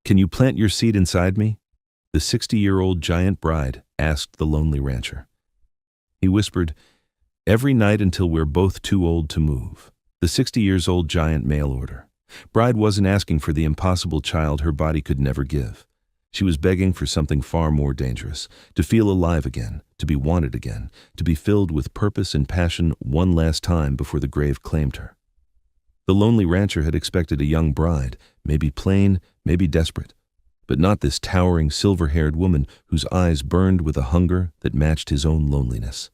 "Can you plant your seed inside me?" the 60-year-old giant bride asked the lonely rancher. He whispered, "Every night until we're both too old to move." The 60-years-old giant mail order. Bride wasn't asking for the impossible child her body could never give. She was begging for something far more dangerous, to feel alive again, to be wanted again, to be filled with purpose and passion one last time before the grave claimed her. The lonely rancher had expected a young bride, maybe plain, maybe desperate, but not this towering silver-haired woman whose eyes burned with a hunger that matched his own loneliness.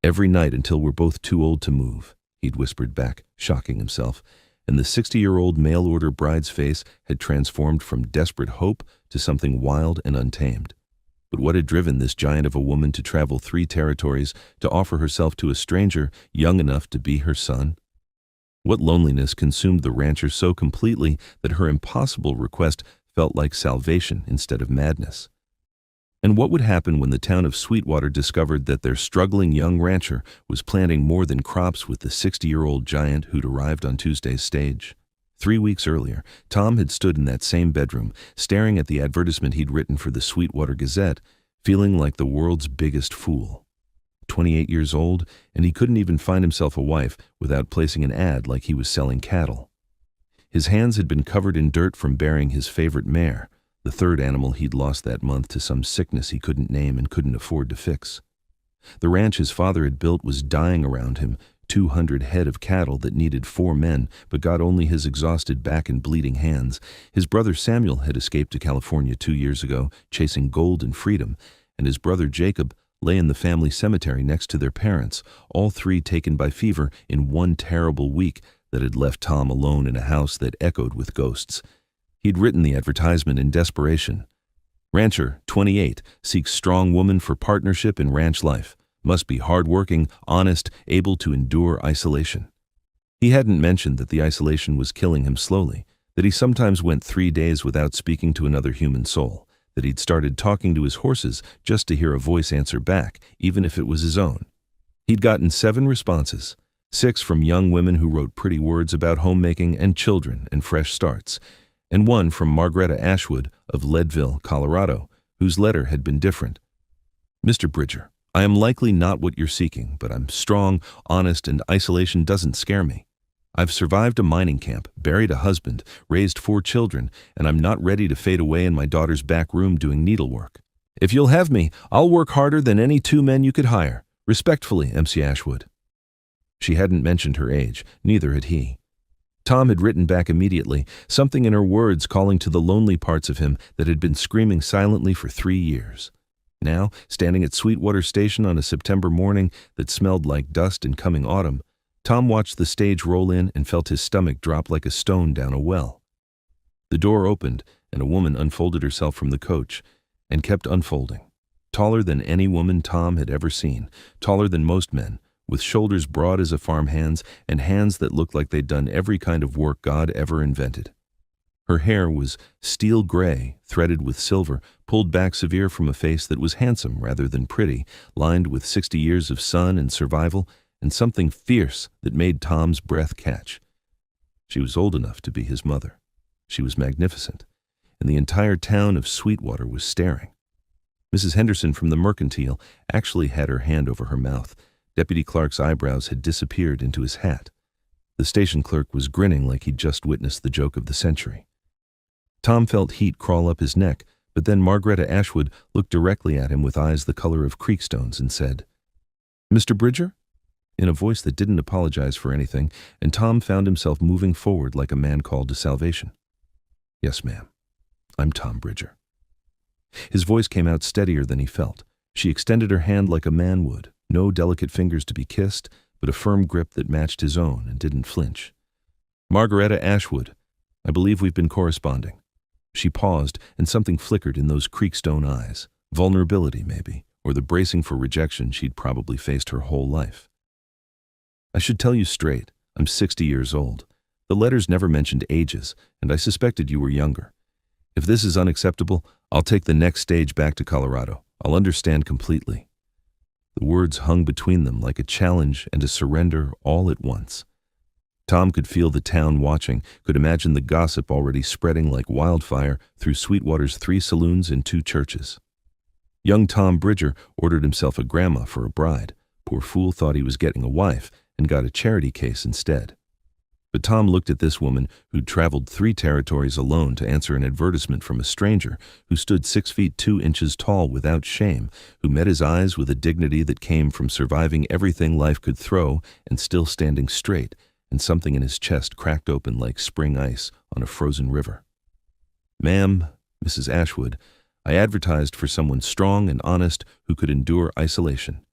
"Every night until we're both too old to move," he'd whispered back, shocking himself, and the 60-year-old mail-order bride's face had transformed from desperate hope to something wild and untamed. But what had driven this giant of a woman to travel 3 territories to offer herself to a stranger young enough to be her son? What loneliness consumed the rancher so completely that her impossible request felt like salvation instead of madness? And what would happen when the town of Sweetwater discovered that their struggling young rancher was planting more than crops with the 60-year-old giant who'd arrived on Tuesday's stage? 3 weeks earlier, Tom had stood in that same bedroom, staring at the advertisement he'd written for the Sweetwater Gazette, feeling like the world's biggest fool. 28 years old, and he couldn't even find himself a wife without placing an ad like he was selling cattle. His hands had been covered in dirt from burying his favorite mare, the 3rd animal he'd lost that month to some sickness he couldn't name and couldn't afford to fix. The ranch his father had built was dying around him, 200 head of cattle that needed 4 men but got only his exhausted back and bleeding hands. His brother Samuel had escaped to California 2 years ago, chasing gold and freedom, and his brother Jacob lay in the family cemetery next to their parents, all 3 taken by fever in one terrible week that had left Tom alone in a house that echoed with ghosts. He'd written the advertisement in desperation. "Rancher, 28, seeks strong woman for partnership in ranch life. Must be hardworking, honest, able to endure isolation." He hadn't mentioned that the isolation was killing him slowly, that he sometimes went 3 days without speaking to another human soul, that he'd started talking to his horses just to hear a voice answer back, even if it was his own. He'd gotten 7 responses, 6 from young women who wrote pretty words about homemaking and children and fresh starts, and 1 from Margaretta Ashwood of Leadville, Colorado, whose letter had been different. "Mr. Bridger, I am likely not what you're seeking, but I'm strong, honest, and isolation doesn't scare me. I've survived a mining camp, buried a husband, raised 4 children, and I'm not ready to fade away in my daughter's back room doing needlework. If you'll have me, I'll work harder than any 2 men you could hire. Respectfully, MC Ashwood." She hadn't mentioned her age, neither had he. Tom had written back immediately, something in her words calling to the lonely parts of him that had been screaming silently for 3 years. Now, standing at Sweetwater Station on a September morning that smelled like dust and coming autumn, Tom watched the stage roll in and felt his stomach drop like a stone down a well. The door opened, and a woman unfolded herself from the coach, and kept unfolding. Taller than any woman Tom had ever seen, taller than most men, with shoulders broad as a farmhand's and hands that looked like they'd done every kind of work God ever invented. Her hair was steel gray, threaded with silver, pulled back severe from a face that was handsome rather than pretty, lined with 60 years of sun and survival, and something fierce that made Tom's breath catch. She was old enough to be his mother. She was magnificent, and the entire town of Sweetwater was staring. Mrs. Henderson from the Mercantile actually had her hand over her mouth. Deputy Clark's eyebrows had disappeared into his hat. The station clerk was grinning like he'd just witnessed the joke of the century. Tom felt heat crawl up his neck, but then Margaretta Ashwood looked directly at him with eyes the color of creekstones and said, "Mr. Bridger?" in a voice that didn't apologize for anything, and Tom found himself moving forward like a man called to salvation. "Yes, ma'am. I'm Tom Bridger." His voice came out steadier than he felt. She extended her hand like a man would, no delicate fingers to be kissed, but a firm grip that matched his own and didn't flinch. "Margaretta Ashwood, I believe we've been corresponding." She paused, and something flickered in those creekstone eyes. Vulnerability, maybe, or the bracing for rejection she'd probably faced her whole life. "I should tell you straight, I'm 60 years old. The letters never mentioned ages, and I suspected you were younger. If this is unacceptable, I'll take the next stage back to Colorado. I'll understand completely." The words hung between them like a challenge and a surrender all at once. Tom could feel the town watching, could imagine the gossip already spreading like wildfire through Sweetwater's 3 saloons and 2 churches. Young Tom Bridger ordered himself a grandma for a bride. Poor fool thought he was getting a wife and got a charity case instead. But Tom looked at this woman who'd traveled 3 territories alone to answer an advertisement from a stranger who stood 6 feet 2 inches tall without shame, who met his eyes with a dignity that came from surviving everything life could throw and still standing straight, and something in his chest cracked open like spring ice on a frozen river. "Ma'am, Mrs. Ashwood, I advertised for someone strong and honest who could endure isolation.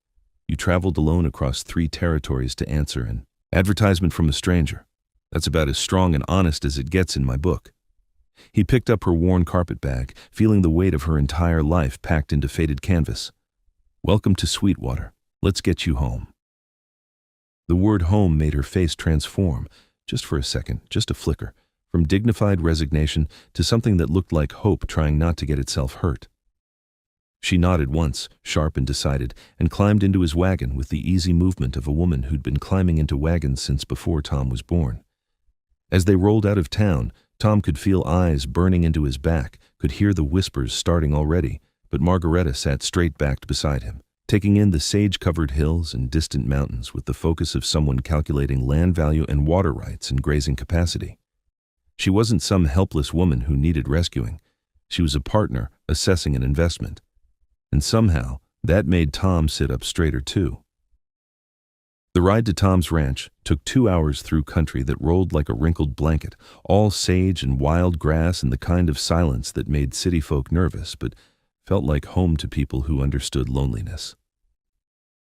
You traveled alone across 3 territories to answer an advertisement from a stranger. That's about as strong and honest as it gets in my book." He picked up her worn carpet bag, feeling the weight of her entire life packed into faded canvas. "Welcome to Sweetwater. Let's get you home." The word home made her face transform, just for a second, just a flicker, from dignified resignation to something that looked like hope trying not to get itself hurt. She nodded once, sharp and decided, and climbed into his wagon with the easy movement of a woman who'd been climbing into wagons since before Tom was born. As they rolled out of town, Tom could feel eyes burning into his back, could hear the whispers starting already, but Margaretta sat straight-backed beside him, taking in the sage-covered hills and distant mountains with the focus of someone calculating land value and water rights and grazing capacity. She wasn't some helpless woman who needed rescuing. She was a partner assessing an investment. And somehow, that made Tom sit up straighter too. The ride to Tom's ranch took 2 hours through country that rolled like a wrinkled blanket, all sage and wild grass and the kind of silence that made city folk nervous, but felt like home to people who understood loneliness.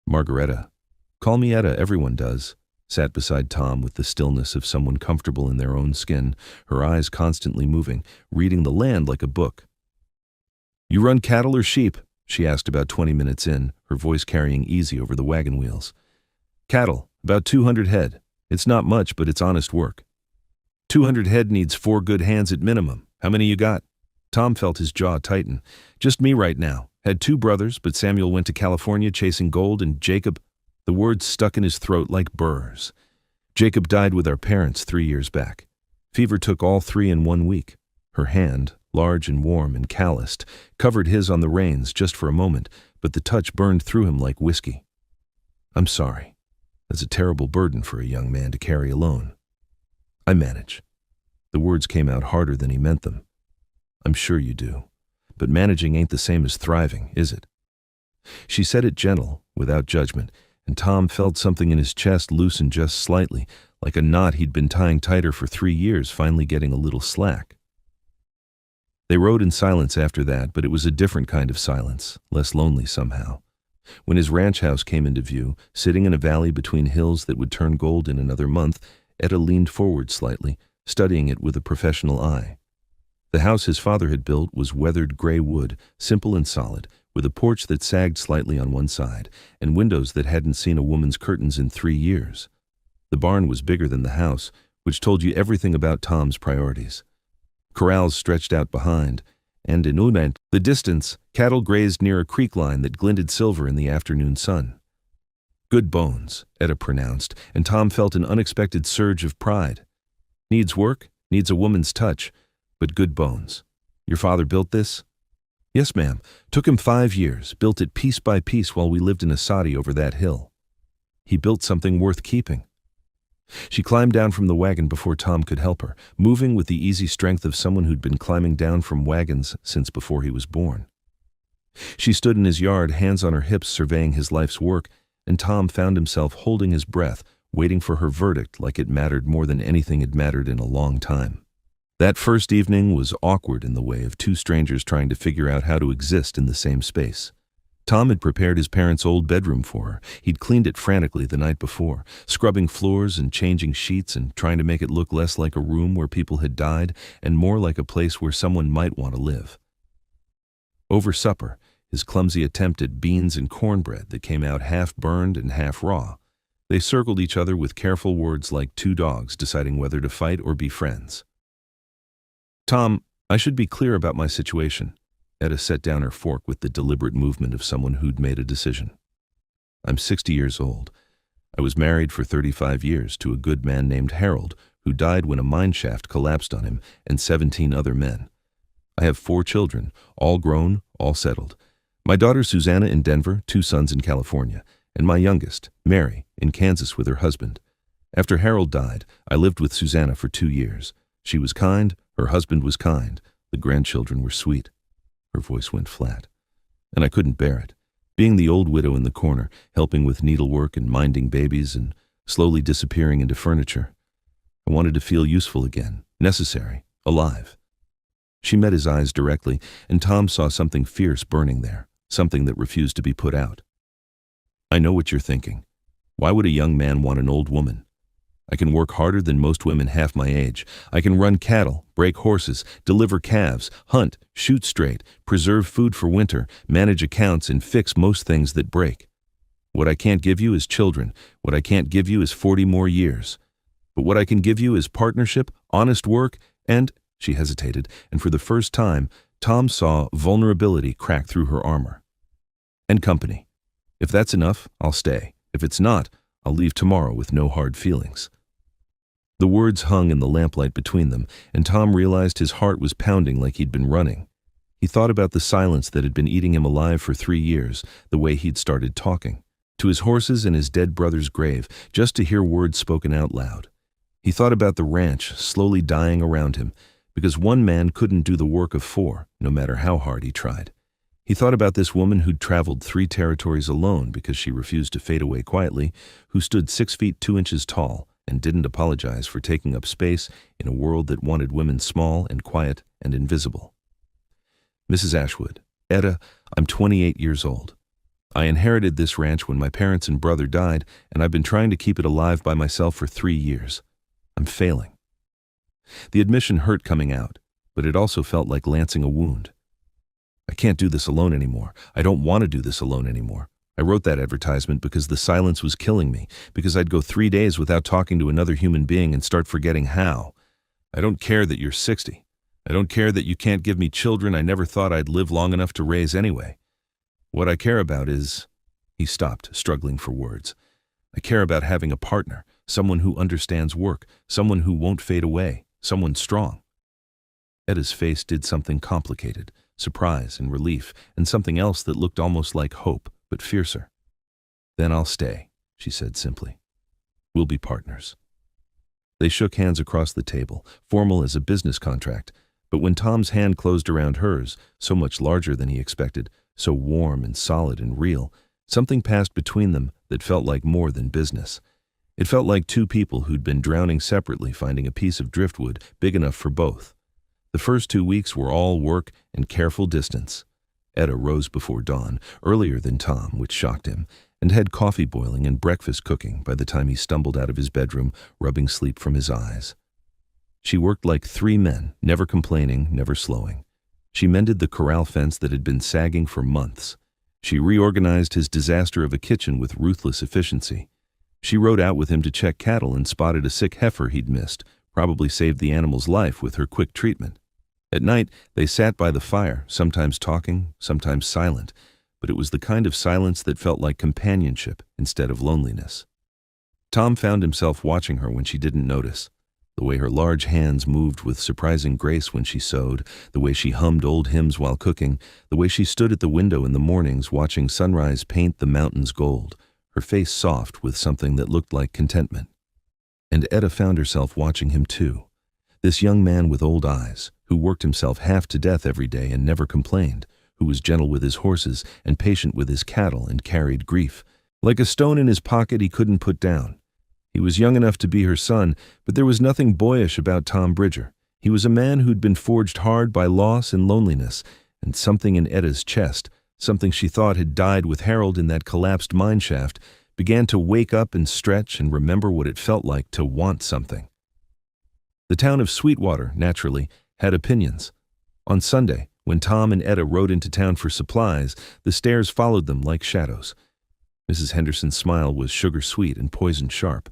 Margaretta, call me Etta, everyone does, sat beside Tom with the stillness of someone comfortable in their own skin, her eyes constantly moving, reading the land like a book. "You run cattle or sheep?" she asked about 20 minutes in, her voice carrying easy over the wagon wheels. "Cattle, about 200 head. It's not much, but it's honest work." 200 head needs 4 good hands at minimum. How many you got?" Tom felt his jaw tighten. "Just me right now. Had 2 brothers, but Samuel went to California chasing gold, and Jacob—" The words stuck in his throat like burrs. "Jacob died with our parents 3 years back. Fever took all 3 in 1 week. Her hand, large and warm and calloused, covered his on the reins just for a moment, but the touch burned through him like whiskey. I'm sorry. That's a terrible burden for a young man to carry alone. I manage." The words came out harder than he meant them. "I'm sure you do. But managing ain't the same as thriving, is it?" She said it gentle, without judgment, and Tom felt something in his chest loosen just slightly, like a knot he'd been tying tighter for 3 years finally getting a little slack. They rode in silence after that, but it was a different kind of silence, less lonely somehow. When his ranch house came into view, sitting in a valley between hills that would turn gold in another month, Etta leaned forward slightly, studying it with a professional eye. The house his father had built was weathered gray wood, simple and solid, with a porch that sagged slightly on one side, and windows that hadn't seen a woman's curtains in 3 years. The barn was bigger than the house, which told you everything about Tom's priorities. Corrals stretched out behind, and in the distance, cattle grazed near a creek line that glinted silver in the afternoon sun. "Good bones," Etta pronounced, and Tom felt an unexpected surge of pride. "Needs work, needs a woman's touch, but good bones. Your father built this?" "Yes, ma'am. Took him 5 years, built it piece by piece while we lived in a soddy over that hill. He built something worth keeping." She climbed down from the wagon before Tom could help her, moving with the easy strength of someone who'd been climbing down from wagons since before he was born. She stood in his yard, hands on her hips, surveying his life's work, and Tom found himself holding his breath, waiting for her verdict like it mattered more than anything had mattered in a long time. That first evening was awkward in the way of 2 strangers trying to figure out how to exist in the same space. Tom had prepared his parents' old bedroom for her. He'd cleaned it frantically the night before, scrubbing floors and changing sheets and trying to make it look less like a room where people had died and more like a place where someone might want to live. Over supper, his clumsy attempt at beans and cornbread that came out half burned and half raw, they circled each other with careful words like 2 dogs deciding whether to fight or be friends. "Tom, I should be clear about my situation." Etta set down her fork with the deliberate movement of someone who'd made a decision. "I'm 60 years old. I was married for 35 years to a good man named Harold, who died when a mine shaft collapsed on him, and 17 other men. I have 4 children, all grown, all settled. My daughter Susanna in Denver, 2 sons in California, and my youngest, Mary, in Kansas with her husband. After Harold died, I lived with Susanna for 2 years. She was kind, her husband was kind, the grandchildren were sweet. Her voice went flat, and I couldn't bear it. Being the old widow in the corner, helping with needlework and minding babies and slowly disappearing into furniture. I wanted to feel useful again, necessary, alive. She met his eyes directly, and Tom saw something fierce burning there, something that refused to be put out. I know what you're thinking. Why would a young man want an old woman? I can work harder than most women half my age. I can run cattle, break horses, deliver calves, hunt, shoot straight, preserve food for winter, manage accounts, and fix most things that break. What I can't give you is children. What I can't give you is 40 more years. But what I can give you is partnership, honest work, and, she hesitated, and for the first time, Tom saw vulnerability crack through her armor. And company. If that's enough, I'll stay. If it's not, I'll leave tomorrow with no hard feelings. The words hung in the lamplight between them, and Tom realized his heart was pounding like he'd been running. He thought about the silence that had been eating him alive for 3 years, the way he'd started talking. To his horses and his dead brother's grave, just to hear words spoken out loud. He thought about the ranch slowly dying around him, because one man couldn't do the work of 4, no matter how hard he tried. He thought about this woman who'd traveled 3 territories alone because she refused to fade away quietly, who stood 6 feet 2 inches tall and didn't apologize for taking up space in a world that wanted women small and quiet and invisible. Mrs. Ashwood, Etta, I'm 28 years old. I inherited this ranch when my parents and brother died, and I've been trying to keep it alive by myself for 3 years. I'm failing. The admission hurt coming out, but it also felt like lancing a wound. I can't do this alone anymore. I don't want to do this alone anymore. I wrote that advertisement because the silence was killing me, because I'd go 3 days without talking to another human being and start forgetting how. I don't care that you're 60. I don't care that you can't give me children I never thought I'd live long enough to raise anyway. What I care about is... He stopped, struggling for words. I care about having a partner, someone who understands work, someone who won't fade away, someone strong. Etta's face did something complicated, surprise and relief, and something else that looked almost like hope, but fiercer. Then I'll stay, she said simply. We'll be partners. They shook hands across the table, formal as a business contract, but when Tom's hand closed around hers, so much larger than he expected, so warm and solid and real, something passed between them that felt like more than business. It felt like 2 people who'd been drowning separately finding a piece of driftwood big enough for both. The first 2 weeks were all work and careful distance. Etta rose before dawn, earlier than Tom, which shocked him, and had coffee boiling and breakfast cooking by the time he stumbled out of his bedroom, rubbing sleep from his eyes. She worked like 3 men, never complaining, never slowing. She mended the corral fence that had been sagging for months. She reorganized his disaster of a kitchen with ruthless efficiency. She rode out with him to check cattle and spotted a sick heifer he'd missed, probably saved the animal's life with her quick treatment. At night, they sat by the fire, sometimes talking, sometimes silent, but it was the kind of silence that felt like companionship instead of loneliness. Tom found himself watching her when she didn't notice. The way her large hands moved with surprising grace when she sewed, the way she hummed old hymns while cooking, the way she stood at the window in the mornings watching sunrise paint the mountains gold, her face soft with something that looked like contentment. And Etta found herself watching him too. This young man with old eyes, who worked himself half to death every day and never complained, who was gentle with his horses and patient with his cattle and carried grief, like a stone in his pocket he couldn't put down. He was young enough to be her son, but there was nothing boyish about Tom Bridger. He was a man who'd been forged hard by loss and loneliness, and something in Etta's chest, something she thought had died with Harold in that collapsed mine shaft, began to wake up and stretch and remember what it felt like to want something. The town of Sweetwater, naturally, had opinions. On Sunday, when Tom and Etta rode into town for supplies, the stairs followed them like shadows. Mrs. Henderson's smile was sugar-sweet and poison-sharp.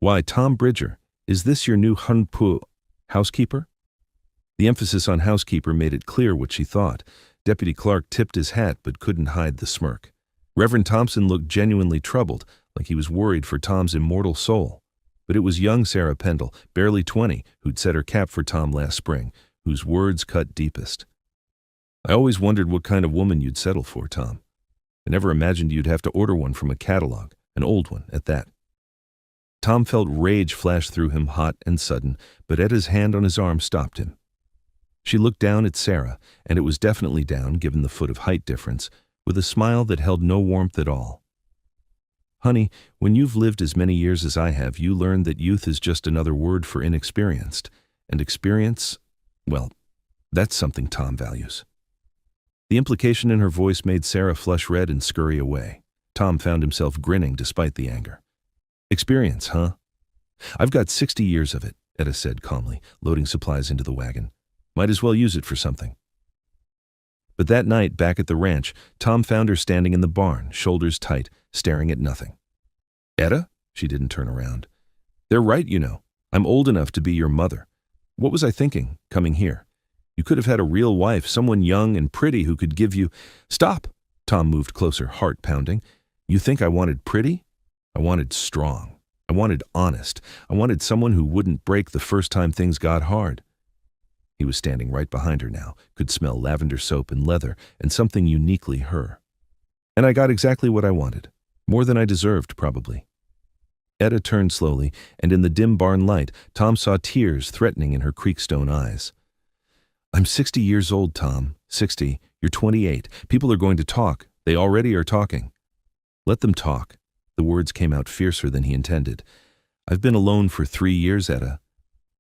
"Why, Tom Bridger, is this your new housekeeper?" The emphasis on housekeeper made it clear what she thought. Deputy Clark tipped his hat but couldn't hide the smirk. Reverend Thompson looked genuinely troubled, like he was worried for Tom's immortal soul. But it was young Sarah Pendle, barely 20, who'd set her cap for Tom last spring, whose words cut deepest. "I always wondered what kind of woman you'd settle for, Tom. I never imagined you'd have to order one from a catalog, an old one at that." Tom felt rage flash through him, hot and sudden, but Etta's hand on his arm stopped him. She looked down at Sarah, and it was definitely down, given the foot of height difference, with a smile that held no warmth at all. "Honey, when you've lived as many years as I have, you learn that youth is just another word for inexperienced, and experience, well, that's something Tom values." The implication in her voice made Sarah flush red and scurry away. Tom found himself grinning despite the anger. "Experience, huh? I've got 60 years of it," Etta said calmly, loading supplies into the wagon. "Might as well use it for something." But that night, back at the ranch, Tom found her standing in the barn, shoulders tight, staring at nothing. "Etta?" She didn't turn around. "They're right, you know. I'm old enough to be your mother. What was I thinking, coming here? You could have had a real wife, someone young and pretty who could give you—" "Stop!" Tom moved closer, heart pounding. "You think I wanted pretty? I wanted strong. I wanted honest. I wanted someone who wouldn't break the first time things got hard." He was standing right behind her now, could smell lavender soap and leather and something uniquely her. "And I got exactly what I wanted. More than I deserved, probably." Etta turned slowly, and in the dim barn light, Tom saw tears threatening in her creekstone eyes. "I'm 60 years old, Tom. 60. You're 28. People are going to talk. They already are talking." "Let them talk." The words came out fiercer than he intended. "I've been alone for 3 years, Etta.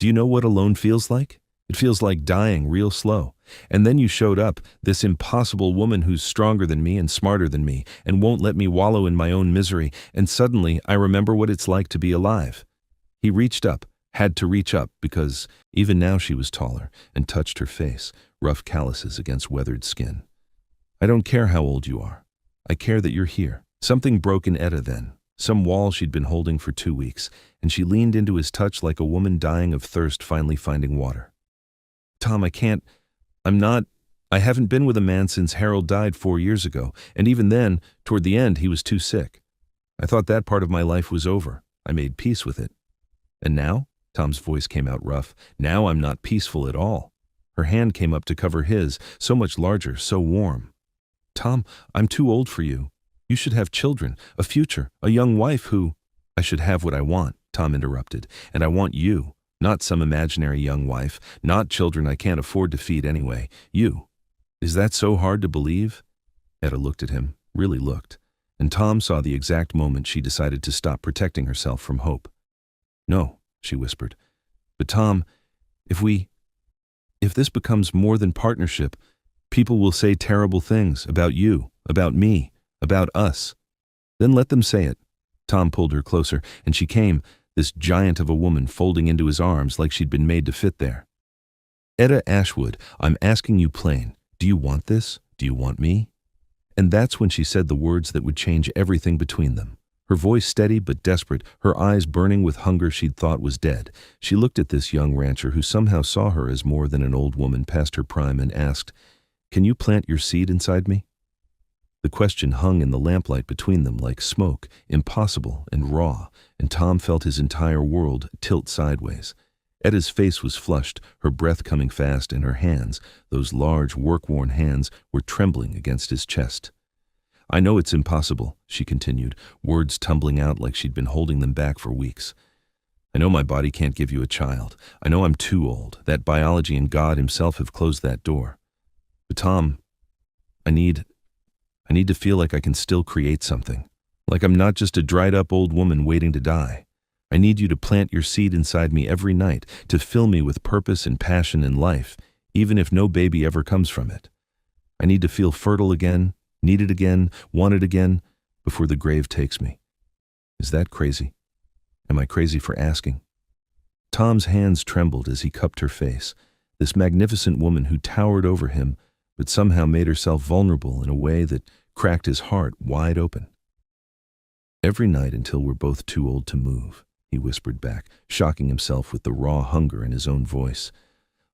Do you know what alone feels like? It feels like dying real slow. And then you showed up, this impossible woman who's stronger than me and smarter than me, and won't let me wallow in my own misery, and suddenly I remember what it's like to be alive." He reached up, had to reach up, because even now she was taller, and touched her face, rough calluses against weathered skin. "I don't care how old you are. I care that you're here." Something broke in Etta then, some wall she'd been holding for 2 weeks, and she leaned into his touch like a woman dying of thirst finally finding water. "Tom, I haven't been with a man since Harold died 4 years ago, and even then, toward the end, he was too sick. I thought that part of my life was over. I made peace with it. And now?" Tom's voice came out rough. "Now I'm not peaceful at all." Her hand came up to cover his, so much larger, so warm. "Tom, I'm too old for you. You should have children, a future, a young wife who—" "I should have what I want," Tom interrupted, "and I want you. Not some imaginary young wife, not children I can't afford to feed anyway. You. Is that so hard to believe?" Etta looked at him, really looked, and Tom saw the exact moment she decided to stop protecting herself from hope. "No," she whispered. "But Tom, if this becomes more than partnership, people will say terrible things about you, about me, about us. Then let them say it." Tom pulled her closer, and she came, this giant of a woman folding into his arms like she'd been made to fit there. "Etta Ashwood, I'm asking you plain. Do you want this? Do you want me?" And that's when she said the words that would change everything between them. Her voice steady but desperate, her eyes burning with hunger she'd thought was dead. She looked at this young rancher who somehow saw her as more than an old woman past her prime and asked, "Can you plant your seed inside me?" The question hung in the lamplight between them like smoke, impossible and raw, and Tom felt his entire world tilt sideways. Etta's face was flushed, her breath coming fast, and her hands, those large, work-worn hands, were trembling against his chest. "I know it's impossible," she continued, words tumbling out like she'd been holding them back for weeks. "I know my body can't give you a child. I know I'm too old, that biology and God himself have closed that door. But Tom, I need to feel like I can still create something, like I'm not just a dried-up old woman waiting to die. I need you to plant your seed inside me every night, to fill me with purpose and passion and life, even if no baby ever comes from it. I need to feel fertile again, needed again, wanted again, before the grave takes me. Is that crazy? Am I crazy for asking?" Tom's hands trembled as he cupped her face, this magnificent woman who towered over him, but somehow made herself vulnerable in a way that cracked his heart wide open. "Every night until we're both too old to move," he whispered back, shocking himself with the raw hunger in his own voice.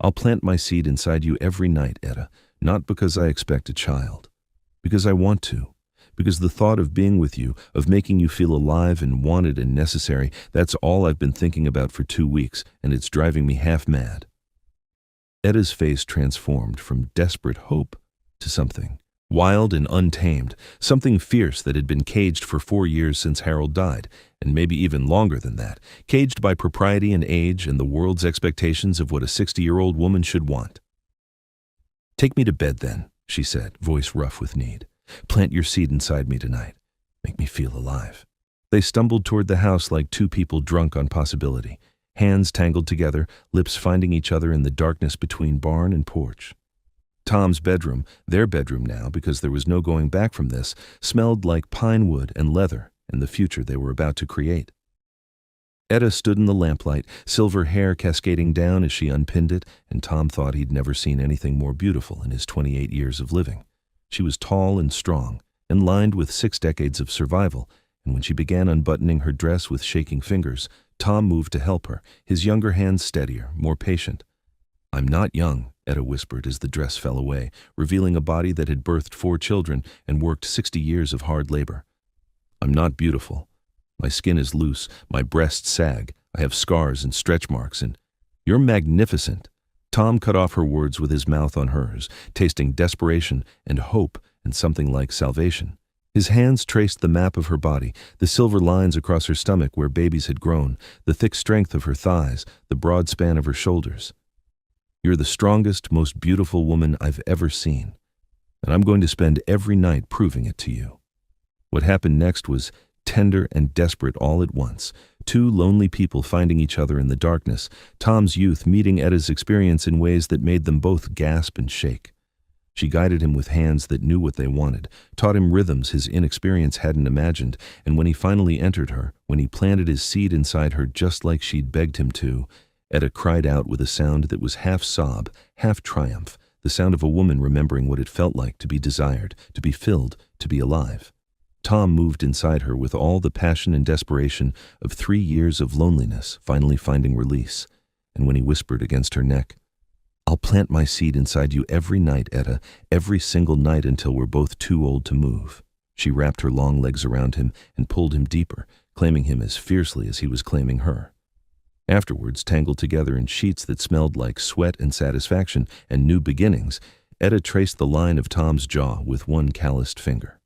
"I'll plant my seed inside you every night, Etta, not because I expect a child. Because I want to. because the thought of being with you, of making you feel alive and wanted and necessary, that's all I've been thinking about for 2 weeks, and it's driving me half mad." Etta's face transformed from desperate hope to something wild and untamed, something fierce that had been caged for 4 years since Harold died, and maybe even longer than that, caged by propriety and age and the world's expectations of what a 60-year-old woman should want. "Take me to bed then," she said, voice rough with need. "Plant your seed inside me tonight. Make me feel alive." They stumbled toward the house like two people drunk on possibility, hands tangled together, lips finding each other in the darkness between barn and porch. Tom's bedroom, their bedroom now because there was no going back from this, smelled like pine wood and leather and the future they were about to create. Etta stood in the lamplight, silver hair cascading down as she unpinned it, and Tom thought he'd never seen anything more beautiful in his 28 years of living. She was tall and strong, and lined with 6 decades of survival, and when she began unbuttoning her dress with shaking fingers, Tom moved to help her, his younger hands steadier, more patient. "I'm not young," Etta whispered as the dress fell away, revealing a body that had birthed 4 children and worked 60 years of hard labor. "I'm not beautiful. My skin is loose, my breasts sag, I have scars and stretch marks, and you're magnificent." Tom cut off her words with his mouth on hers, tasting desperation and hope and something like salvation. His hands traced the map of her body, the silver lines across her stomach where babies had grown, the thick strength of her thighs, the broad span of her shoulders. "You're the strongest, most beautiful woman I've ever seen, and I'm going to spend every night proving it to you." What happened next was tender and desperate all at once. 2 lonely people finding each other in the darkness, Tom's youth meeting Etta's experience in ways that made them both gasp and shake. She guided him with hands that knew what they wanted, taught him rhythms his inexperience hadn't imagined, and when he finally entered her, when he planted his seed inside her just like she'd begged him to, Etta cried out with a sound that was half sob, half triumph, the sound of a woman remembering what it felt like to be desired, to be filled, to be alive. Tom moved inside her with all the passion and desperation of 3 years of loneliness finally finding release, and when he whispered against her neck, "I'll plant my seed inside you every night, Etta, every single night until we're both too old to move," she wrapped her long legs around him and pulled him deeper, claiming him as fiercely as he was claiming her. Afterwards, tangled together in sheets that smelled like sweat and satisfaction and new beginnings, Etta traced the line of Tom's jaw with one calloused finger.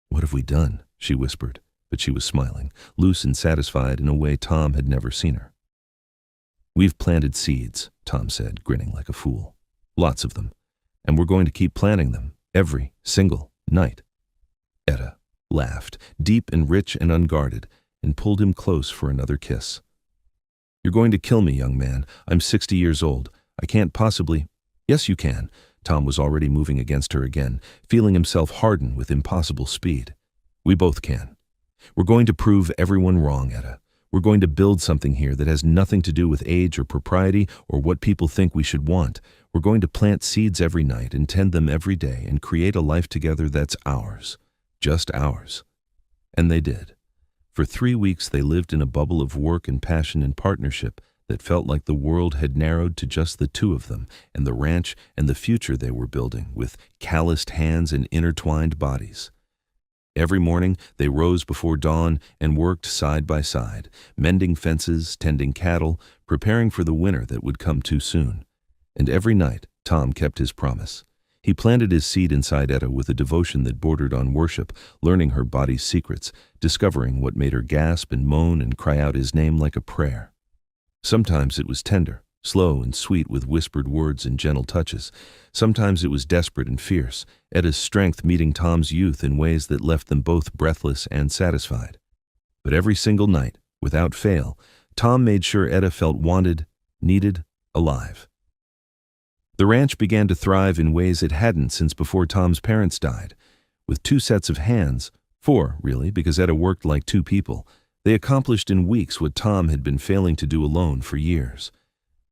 "What have we done?" she whispered, but she was smiling, loose and satisfied in a way Tom had never seen her. "We've planted seeds," Tom said, grinning like a fool. "Lots of them. And we're going to keep planting them, every single night." Etta laughed, deep and rich and unguarded, and pulled him close for another kiss. "You're going to kill me, young man. I'm 60 years old. I can't possibly—" "Yes, you can." Tom was already moving against her again, feeling himself harden with impossible speed. "We both can. We're going to prove everyone wrong, Etta. We're going to build something here that has nothing to do with age or propriety or what people think we should want. We're going to plant seeds every night and tend them every day and create a life together that's ours. Just ours." And they did. For 3 weeks they lived in a bubble of work and passion and partnership that felt like the world had narrowed to just the 2 of them and the ranch and the future they were building with calloused hands and intertwined bodies. Every morning they rose before dawn and worked side by side, mending fences, tending cattle, preparing for the winter that would come too soon. And every night Tom kept his promise. He planted his seed inside Etta with a devotion that bordered on worship, learning her body's secrets, discovering what made her gasp and moan and cry out his name like a prayer. Sometimes it was tender, slow and sweet with whispered words and gentle touches. Sometimes it was desperate and fierce, Etta's strength meeting Tom's youth in ways that left them both breathless and satisfied. But every single night, without fail, Tom made sure Etta felt wanted, needed, alive. The ranch began to thrive in ways it hadn't since before Tom's parents died. With 2 sets of hands, 4 really, because Etta worked like 2 people, they accomplished in weeks what Tom had been failing to do alone for years.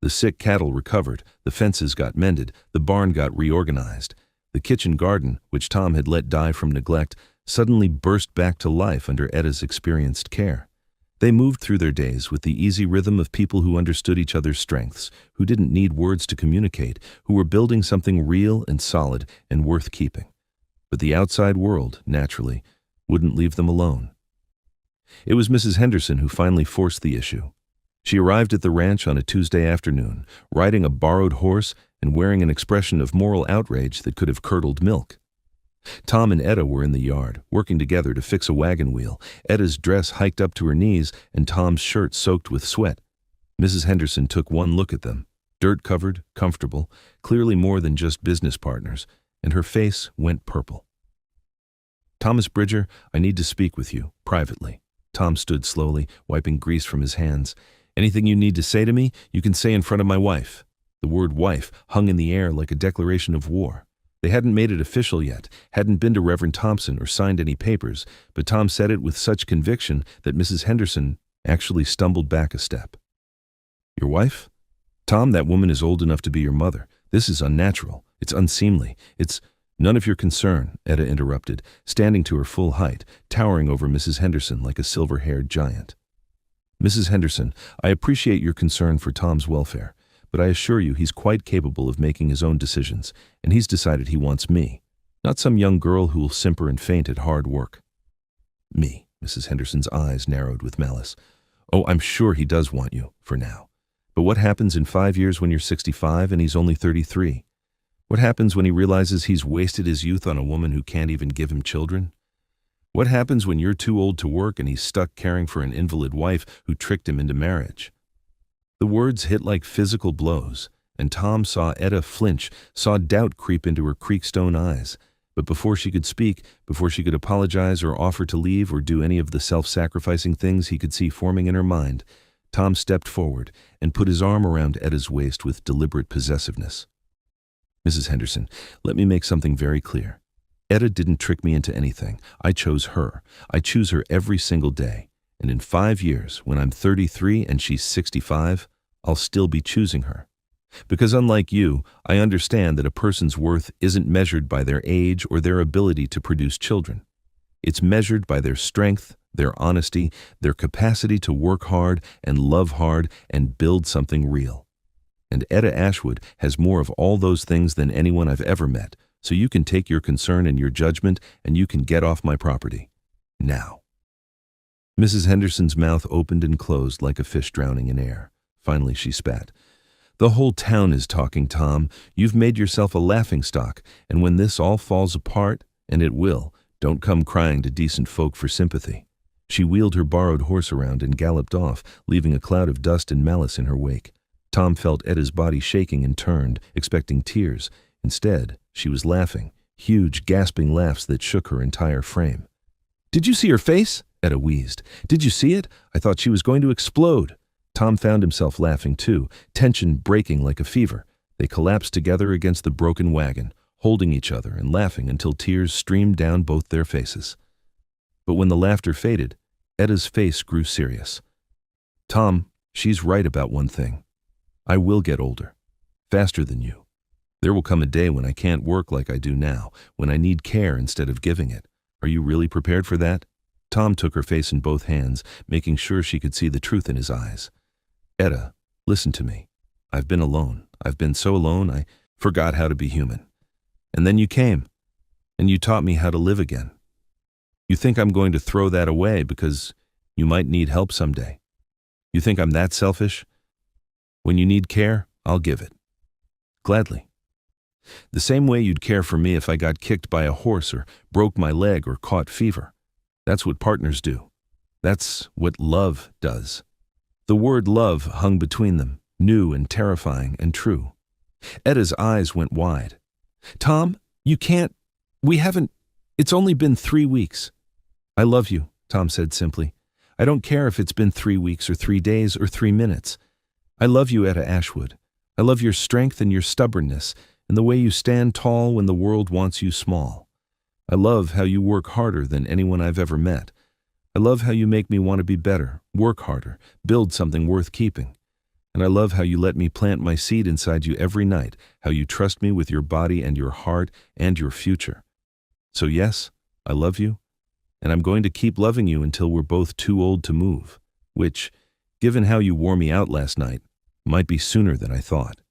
The sick cattle recovered, the fences got mended, the barn got reorganized. The kitchen garden, which Tom had let die from neglect, suddenly burst back to life under Etta's experienced care. They moved through their days with the easy rhythm of people who understood each other's strengths, who didn't need words to communicate, who were building something real and solid and worth keeping. but the outside world, naturally, wouldn't leave them alone. It was Mrs. Henderson who finally forced the issue. She arrived at the ranch on a Tuesday afternoon, riding a borrowed horse and wearing an expression of moral outrage that could have curdled milk. Tom and Etta were in the yard, working together to fix a wagon wheel, Etta's dress hiked up to her knees and Tom's shirt soaked with sweat. Mrs. Henderson took one look at them, dirt-covered, comfortable, clearly more than just business partners, and her face went purple. "Thomas Bridger, I need to speak with you, privately." Tom stood slowly, wiping grease from his hands. "Anything you need to say to me, you can say in front of my wife." The word wife hung in the air like a declaration of war. They hadn't made it official yet, hadn't been to Reverend Thompson or signed any papers, but Tom said it with such conviction that Mrs. Henderson actually stumbled back a step. "Your wife? Tom, that woman is old enough to be your mother. This is unnatural. It's unseemly. It's none of your concern," Etta interrupted, standing to her full height, towering over Mrs. Henderson like a silver-haired giant. "Mrs. Henderson, I appreciate your concern for Tom's welfare, but I assure you he's quite capable of making his own decisions, and he's decided he wants me, not some young girl who will simper and faint at hard work." "Me?" Mrs. Henderson's eyes narrowed with malice. "Oh, I'm sure he does want you, for now. But what happens in 5 years when you're 65 and he's only 33? What happens when he realizes he's wasted his youth on a woman who can't even give him children? What happens when you're too old to work and he's stuck caring for an invalid wife who tricked him into marriage?" The words hit like physical blows, and Tom saw Etta flinch, saw doubt creep into her creekstone eyes. But before she could speak, before she could apologize or offer to leave or do any of the self-sacrificing things he could see forming in her mind, Tom stepped forward and put his arm around Etta's waist with deliberate possessiveness. "Mrs. Henderson, let me make something very clear. Etta didn't trick me into anything. I chose her. I choose her every single day. And in 5 years, when I'm 33 and she's 65, I'll still be choosing her. Because unlike you, I understand that a person's worth isn't measured by their age or their ability to produce children. It's measured by their strength, their honesty, their capacity to work hard and love hard and build something real. And Etta Ashwood has more of all those things than anyone I've ever met, so you can take your concern and your judgment and you can get off my property. Now." Mrs. Henderson's mouth opened and closed like a fish drowning in air. Finally she spat. "The whole town is talking, Tom. You've made yourself a laughingstock, and when this all falls apart, and it will, don't come crying to decent folk for sympathy." She wheeled her borrowed horse around and galloped off, leaving a cloud of dust and malice in her wake. Tom felt Etta's body shaking and turned, expecting tears. Instead, she was laughing, huge, gasping laughs that shook her entire frame. "Did you see her face?" Etta wheezed. "Did you see it? I thought she was going to explode." Tom found himself laughing too, tension breaking like a fever. They collapsed together against the broken wagon, holding each other and laughing until tears streamed down both their faces. But when the laughter faded, Etta's face grew serious. "Tom, she's right about one thing. I will get older, faster than you. There will come a day when I can't work like I do now, when I need care instead of giving it. Are you really prepared for that?" Tom took her face in both hands, making sure she could see the truth in his eyes. "Etta, listen to me. I've been alone. I've been so alone I forgot how to be human. And then you came, and you taught me how to live again. You think I'm going to throw that away because you might need help someday? You think I'm that selfish? When you need care, I'll give it. Gladly. The same way you'd care for me if I got kicked by a horse or broke my leg or caught fever. That's what partners do. That's what love does." The word love hung between them, new and terrifying and true. Etta's eyes went wide. "Tom, you can't. It's only been 3 weeks. "I love you," Tom said simply. "I don't care if it's been 3 weeks or 3 days or 3 minutes. I love you, Etta Ashwood. I love your strength and your stubbornness and the way you stand tall when the world wants you small. I love how you work harder than anyone I've ever met. I love how you make me want to be better, work harder, build something worth keeping. And I love how you let me plant my seed inside you every night, how you trust me with your body and your heart and your future. So yes, I love you, and I'm going to keep loving you until we're both too old to move, which, given how you wore me out last night, might be sooner than I thought."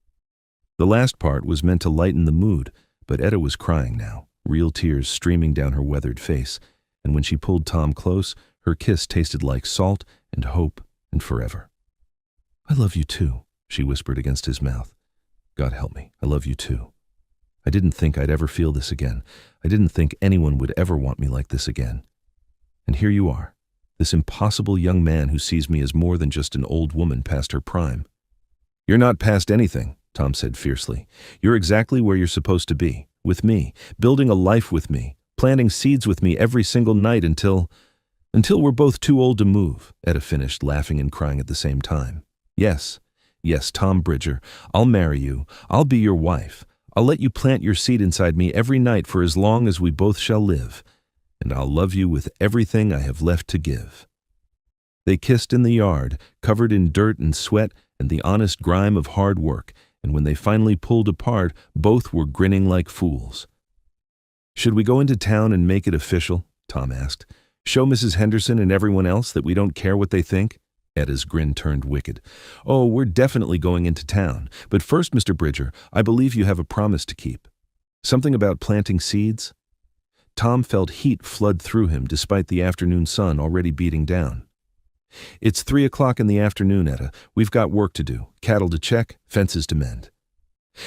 The last part was meant to lighten the mood, but Etta was crying now, real tears streaming down her weathered face, and when she pulled Tom close, her kiss tasted like salt and hope and forever. "I love you too," she whispered against his mouth. "God help me, I love you too. I didn't think I'd ever feel this again. I didn't think anyone would ever want me like this again. And here you are, this impossible young man who sees me as more than just an old woman past her prime." "You're not past anything," Tom said fiercely. "You're exactly where you're supposed to be, with me, building a life with me, planting seeds with me every single night until we're both too old to move," Etta finished, laughing and crying at the same time. Yes, Tom Bridger, I'll marry you. I'll be your wife. I'll let you plant your seed inside me every night for as long as we both shall live. And I'll love you with everything I have left to give." They kissed in the yard, covered in dirt and sweat and the honest grime of hard work, and when they finally pulled apart, both were grinning like fools. "Should we go into town and make it official?" Tom asked. "Show Mrs. Henderson and everyone else that we don't care what they think?" Etta's grin turned wicked. "Oh, we're definitely going into town. But first, Mr. Bridger, I believe you have a promise to keep. Something about planting seeds?" Tom felt heat flood through him despite the afternoon sun already beating down. "It's 3 o'clock in the afternoon, Etta. We've got work to do, cattle to check, fences to mend."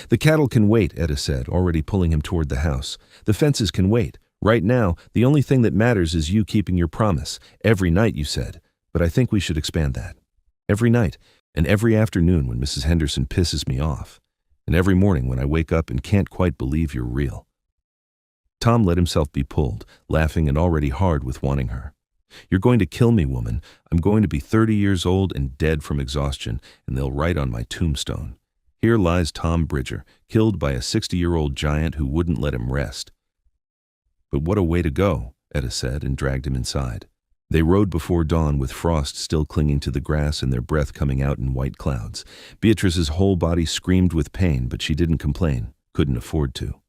"The cattle can wait," Etta said, already pulling him toward the house. "The fences can wait. Right now, the only thing that matters is you keeping your promise. Every night, you said. But I think we should expand that. Every night, and every afternoon when Mrs. Henderson pisses me off, and every morning when I wake up and can't quite believe you're real." Tom let himself be pulled, laughing and already hard with wanting her. "You're going to kill me, woman. I'm going to be 30 years old and dead from exhaustion, and they'll write on my tombstone, 'Here lies Tom Bridger, killed by a 60-year-old giant who wouldn't let him rest.'" "But what a way to go," Etta said, and dragged him inside. They rode before dawn with frost still clinging to the grass and their breath coming out in white clouds. Beatrice's whole body screamed with pain, but she didn't complain, couldn't afford to.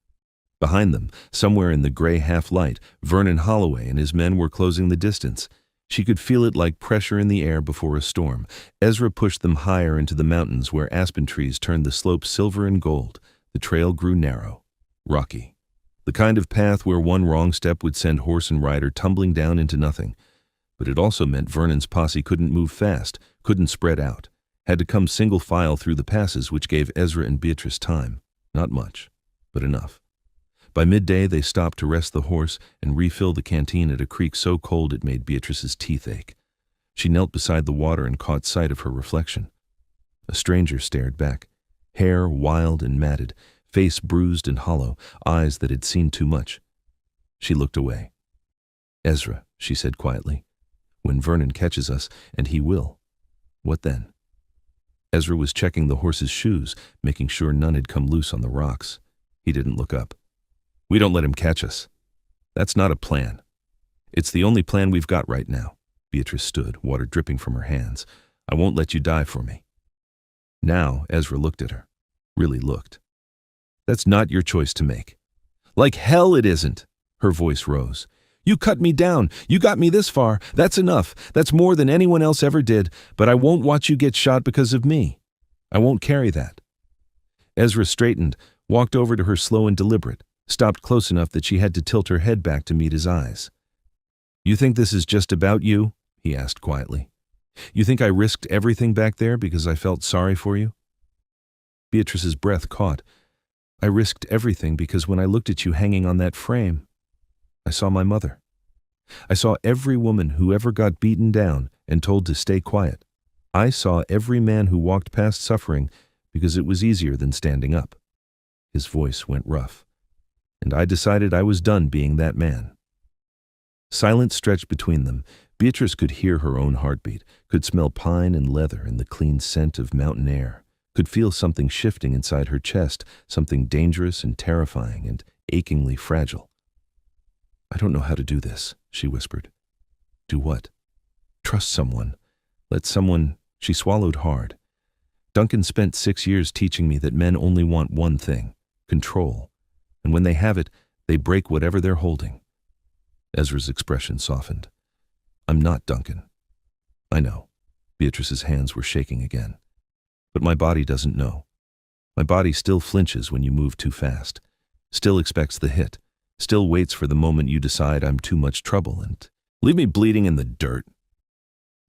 Behind them, somewhere in the gray half-light, Vernon Holloway and his men were closing the distance. She could feel it like pressure in the air before a storm. Ezra pushed them higher into the mountains where aspen trees turned the slopes silver and gold. The trail grew narrow, rocky. The kind of path where one wrong step would send horse and rider tumbling down into nothing. But it also meant Vernon's posse couldn't move fast, couldn't spread out, had to come single file through the passes, which gave Ezra and Beatrice time. Not much, but enough. By midday, they stopped to rest the horse and refill the canteen at a creek so cold it made Beatrice's teeth ache. She knelt beside the water and caught sight of her reflection. A stranger stared back, hair wild and matted, face bruised and hollow, eyes that had seen too much. She looked away. "Ezra," she said quietly, "when Vernon catches us, and he will, what then?" Ezra was checking the horse's shoes, making sure none had come loose on the rocks. He didn't look up. "We don't let him catch us. That's not a plan. It's the only plan we've got right now." Beatrice stood, water dripping from her hands. "I won't let you die for me." Now Ezra looked at her. Really looked. "That's not your choice to make." "Like hell it isn't." Her voice rose. "You cut me down. You got me this far. That's enough. That's more than anyone else ever did. But I won't watch you get shot because of me. I won't carry that." Ezra straightened, walked over to her slow and deliberate, stopped close enough that she had to tilt her head back to meet his eyes. "You think this is just about you?" he asked quietly. "You think I risked everything back there because I felt sorry for you?" Beatrice's breath caught. "I risked everything because when I looked at you hanging on that frame, I saw my mother. I saw every woman who ever got beaten down and told to stay quiet. I saw every man who walked past suffering because it was easier than standing up." His voice went rough. "And I decided I was done being that man." Silence stretched between them. Beatrice could hear her own heartbeat, could smell pine and leather and the clean scent of mountain air, could feel something shifting inside her chest, something dangerous and terrifying and achingly fragile. "I don't know how to do this," she whispered. "Do what?" "Trust someone. Let someone—" She swallowed hard. "Duncan spent 6 years teaching me that men only want one thing, control. And when they have it, they break whatever they're holding." Ezra's expression softened. "I'm not Duncan." "I know." Beatrice's hands were shaking again. "But my body doesn't know. My body still flinches when you move too fast, still expects the hit, Still waits for the moment you decide I'm too much trouble and leave me bleeding in the dirt.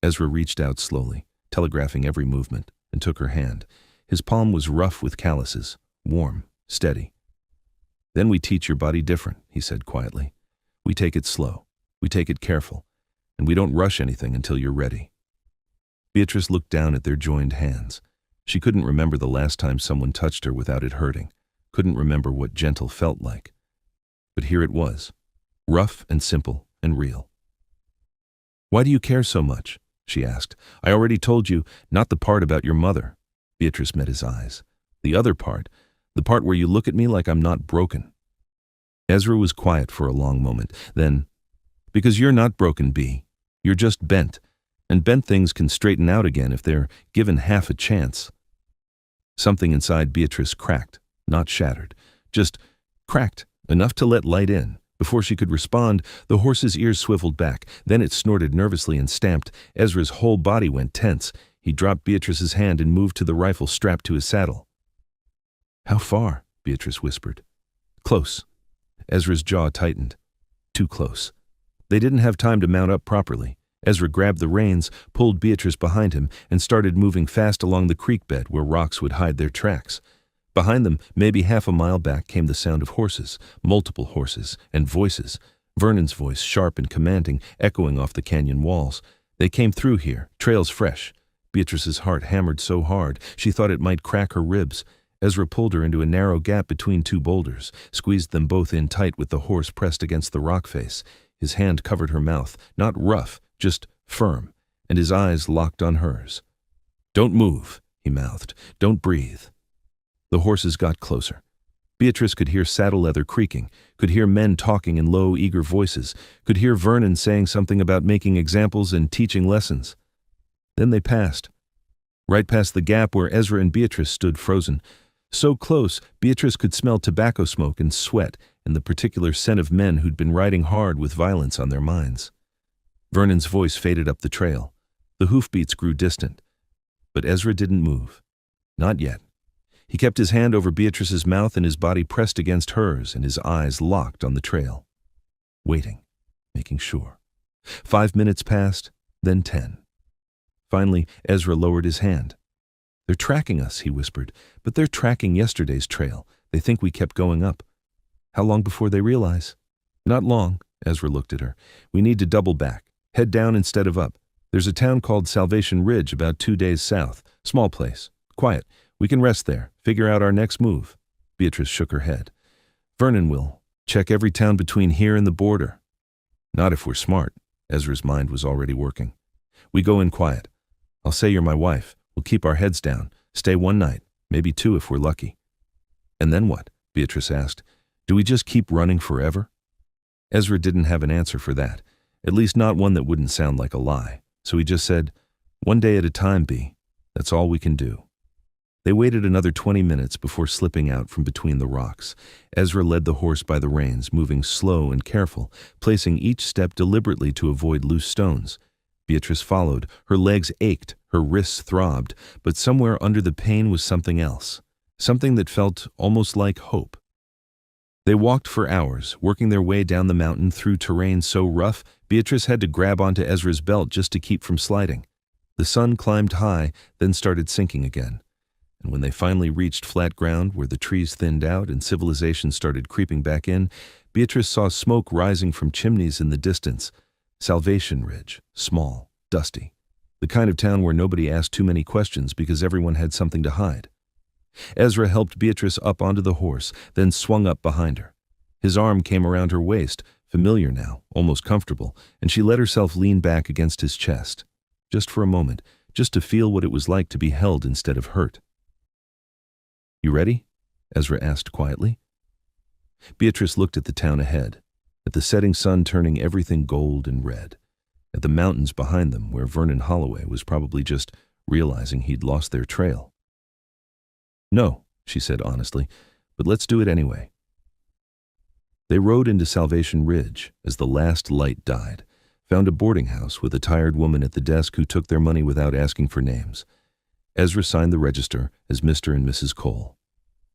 Ezra reached out slowly, telegraphing every movement, and took her hand. His palm was rough with calluses, warm, steady. Then we teach your body different, he said quietly. We take it slow, we take it careful, and we don't rush anything until you're ready. Beatrice looked down at their joined hands. She couldn't remember the last time someone touched her without it hurting, couldn't remember what gentle felt like. But here it was, rough and simple and real. Why do you care so much? She asked. I already told you, not the part about your mother. Beatrice met his eyes. The other part, the part where you look at me like I'm not broken. Ezra was quiet for a long moment. Then, because you're not broken, Bea. You're just bent. And bent things can straighten out again if they're given half a chance. Something inside Beatrice cracked, not shattered. Just cracked, enough to let light in. Before she could respond, the horse's ears swiveled back. Then it snorted nervously and stamped. Ezra's whole body went tense. He dropped Beatrice's hand and moved to the rifle strapped to his saddle. How far? Beatrice whispered. Close. Ezra's jaw tightened. Too close. They didn't have time to mount up properly. Ezra grabbed the reins, pulled Beatrice behind him, and started moving fast along the creek bed where rocks would hide their tracks. Behind them, maybe half a mile back, came the sound of horses, multiple horses, and voices. Vernon's voice, sharp and commanding, echoing off the canyon walls. They came through here, trails fresh. Beatrice's heart hammered so hard, she thought it might crack her ribs. Ezra pulled her into a narrow gap between two boulders, squeezed them both in tight with the horse pressed against the rock face. His hand covered her mouth, not rough, just firm, and his eyes locked on hers. Don't move, he mouthed. Don't breathe. The horses got closer. Beatrice could hear saddle leather creaking, could hear men talking in low, eager voices, could hear Vernon saying something about making examples and teaching lessons. Then they passed. Right past the gap where Ezra and Beatrice stood frozen. So close, Beatrice could smell tobacco smoke and sweat and the particular scent of men who'd been riding hard with violence on their minds. Vernon's voice faded up the trail. The hoofbeats grew distant. But Ezra didn't move. Not yet. He kept his hand over Beatrice's mouth and his body pressed against hers and his eyes locked on the trail. Waiting, making sure. 5 minutes passed, then 10. Finally, Ezra lowered his hand. They're tracking us, he whispered, but they're tracking yesterday's trail. They think we kept going up. How long before they realize? Not long, Ezra looked at her. We need to double back, head down instead of up. There's a town called Salvation Ridge about 2 days south. Small place, quiet. We can rest there, figure out our next move. Beatrice shook her head. Vernon will. Check every town between here and the border. Not if we're smart. Ezra's mind was already working. We go in quiet. I'll say you're my wife. We'll keep our heads down. Stay 1 night, maybe 2 if we're lucky. And then what? Beatrice asked. Do we just keep running forever? Ezra didn't have an answer for that, at least not one that wouldn't sound like a lie. So he just said, 1 day at a time, Bea. That's all we can do. They waited another 20 minutes before slipping out from between the rocks. Ezra led the horse by the reins, moving slow and careful, placing each step deliberately to avoid loose stones. Beatrice followed. Her legs ached, her wrists throbbed, but somewhere under the pain was something else, something that felt almost like hope. They walked for hours, working their way down the mountain through terrain so rough, Beatrice had to grab onto Ezra's belt just to keep from sliding. The sun climbed high, then started sinking again. And when they finally reached flat ground where the trees thinned out and civilization started creeping back in, Beatrice saw smoke rising from chimneys in the distance. Salvation Ridge, small, dusty. The kind of town where nobody asked too many questions because everyone had something to hide. Ezra helped Beatrice up onto the horse, then swung up behind her. His arm came around her waist, familiar now, almost comfortable, and she let herself lean back against his chest. Just for a moment, just to feel what it was like to be held instead of hurt. You ready? Ezra asked quietly. Beatrice looked at the town ahead, at the setting sun turning everything gold and red, at the mountains behind them where Vernon Holloway was probably just realizing he'd lost their trail. No, she said honestly, but let's do it anyway. They rode into Salvation Ridge as the last light died, found a boarding house with a tired woman at the desk who took their money without asking for names. Ezra signed the register as Mr. and Mrs. Cole.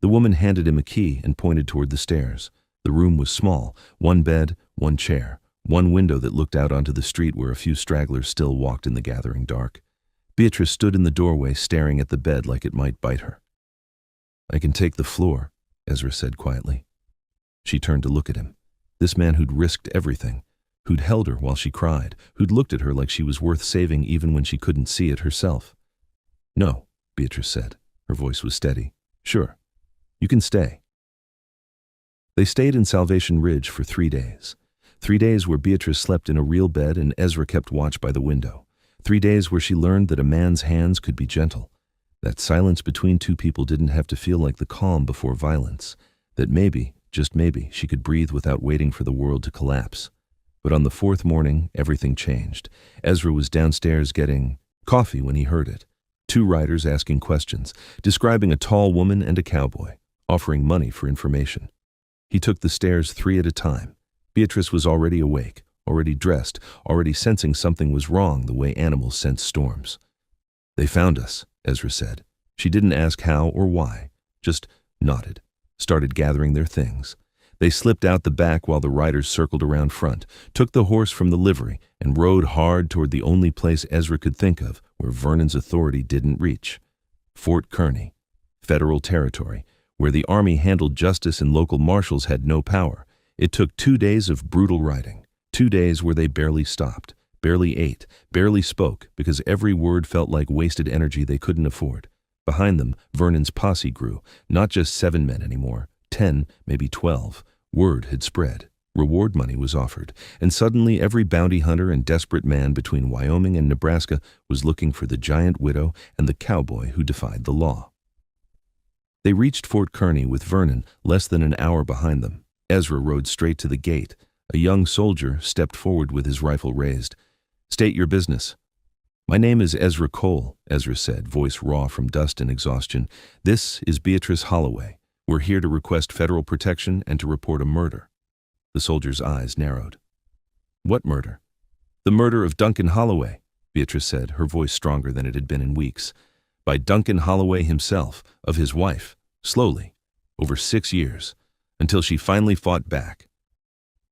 The woman handed him a key and pointed toward the stairs. The room was small, one bed, one chair, one window that looked out onto the street where a few stragglers still walked in the gathering dark. Beatrice stood in the doorway staring at the bed like it might bite her. "I can take the floor," Ezra said quietly. She turned to look at him. This man who'd risked everything, who'd held her while she cried, who'd looked at her like she was worth saving even when she couldn't see it herself. "No," Beatrice said. Her voice was steady. "Sure. You can stay." They stayed in Salvation Ridge for 3 days. 3 days where Beatrice slept in a real bed and Ezra kept watch by the window. 3 days where she learned that a man's hands could be gentle. That silence between two people didn't have to feel like the calm before violence. That maybe, just maybe, she could breathe without waiting for the world to collapse. But on the 4th morning, everything changed. Ezra was downstairs getting coffee when he heard it. 2 riders asking questions, describing a tall woman and a cowboy, offering money for information. He took the stairs 3 at a time. Beatrice was already awake, already dressed, already sensing something was wrong the way animals sense storms. "They found us," Ezra said. She didn't ask how or why, just nodded, started gathering their things. They slipped out the back while the riders circled around front, took the horse from the livery, and rode hard toward the only place Ezra could think of where Vernon's authority didn't reach. Fort Kearny, federal territory, where the army handled justice and local marshals had no power. It took 2 days of brutal riding, 2 days where they barely stopped, barely ate, barely spoke, because every word felt like wasted energy they couldn't afford. Behind them, Vernon's posse grew, not just 7 men anymore, 10, maybe 12. Word had spread. Reward money was offered, and suddenly every bounty hunter and desperate man between Wyoming and Nebraska was looking for the giant widow and the cowboy who defied the law. They reached Fort Kearny with Vernon less than an hour behind them. Ezra rode straight to the gate. A young soldier stepped forward with his rifle raised. "State your business." "My name is Ezra Cole," Ezra said, voice raw from dust and exhaustion. "This is Beatrice Holloway. We're here to request federal protection and to report a murder." The soldier's eyes narrowed. "What murder?" "The murder of Duncan Holloway," Beatrice said, her voice stronger than it had been in weeks. "By Duncan Holloway himself, of his wife, slowly, over 6 years, until she finally fought back."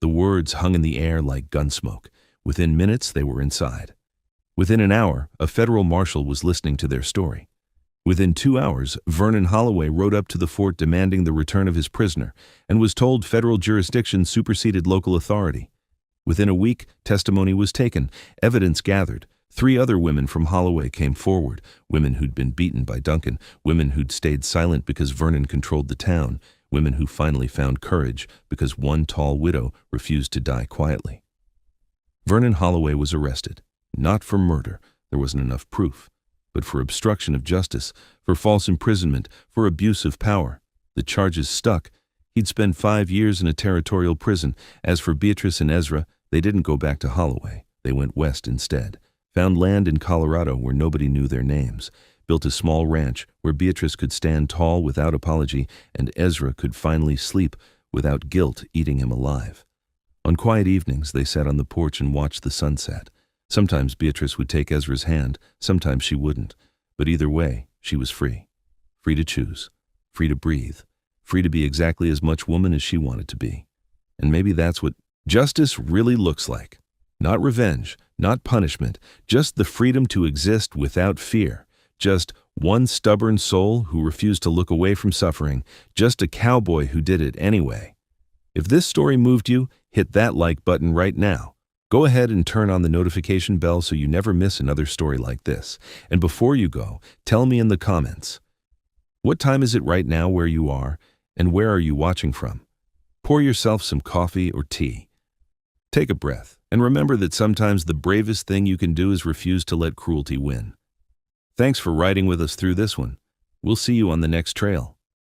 The words hung in the air like gunsmoke. Within minutes, they were inside. Within an hour, a federal marshal was listening to their story. Within 2 hours, Vernon Holloway rode up to the fort demanding the return of his prisoner and was told federal jurisdiction superseded local authority. Within a week, testimony was taken, evidence gathered. 3 other women from Holloway came forward, women who'd been beaten by Duncan, women who'd stayed silent because Vernon controlled the town, women who finally found courage because one tall widow refused to die quietly. Vernon Holloway was arrested, not for murder, there wasn't enough proof, but for obstruction of justice, for false imprisonment, for abuse of power. The charges stuck. He'd spend 5 years in a territorial prison. As for Beatrice and Ezra, they didn't go back to Holloway. They went west instead, found land in Colorado where nobody knew their names, built a small ranch where Beatrice could stand tall without apology and Ezra could finally sleep without guilt eating him alive. On quiet evenings, they sat on the porch and watched the sunset. Sometimes Beatrice would take Ezra's hand, sometimes she wouldn't. But either way, she was free. Free to choose, free to breathe, free to be exactly as much woman as she wanted to be. And maybe that's what justice really looks like. Not revenge, not punishment, just the freedom to exist without fear. Just one stubborn soul who refused to look away from suffering, just a cowboy who did it anyway. If this story moved you, hit that like button right now. Go ahead and turn on the notification bell so you never miss another story like this. And before you go, tell me in the comments, what time is it right now where you are, and where are you watching from? Pour yourself some coffee or tea. Take a breath, and remember that sometimes the bravest thing you can do is refuse to let cruelty win. Thanks for riding with us through this one. We'll see you on the next trail.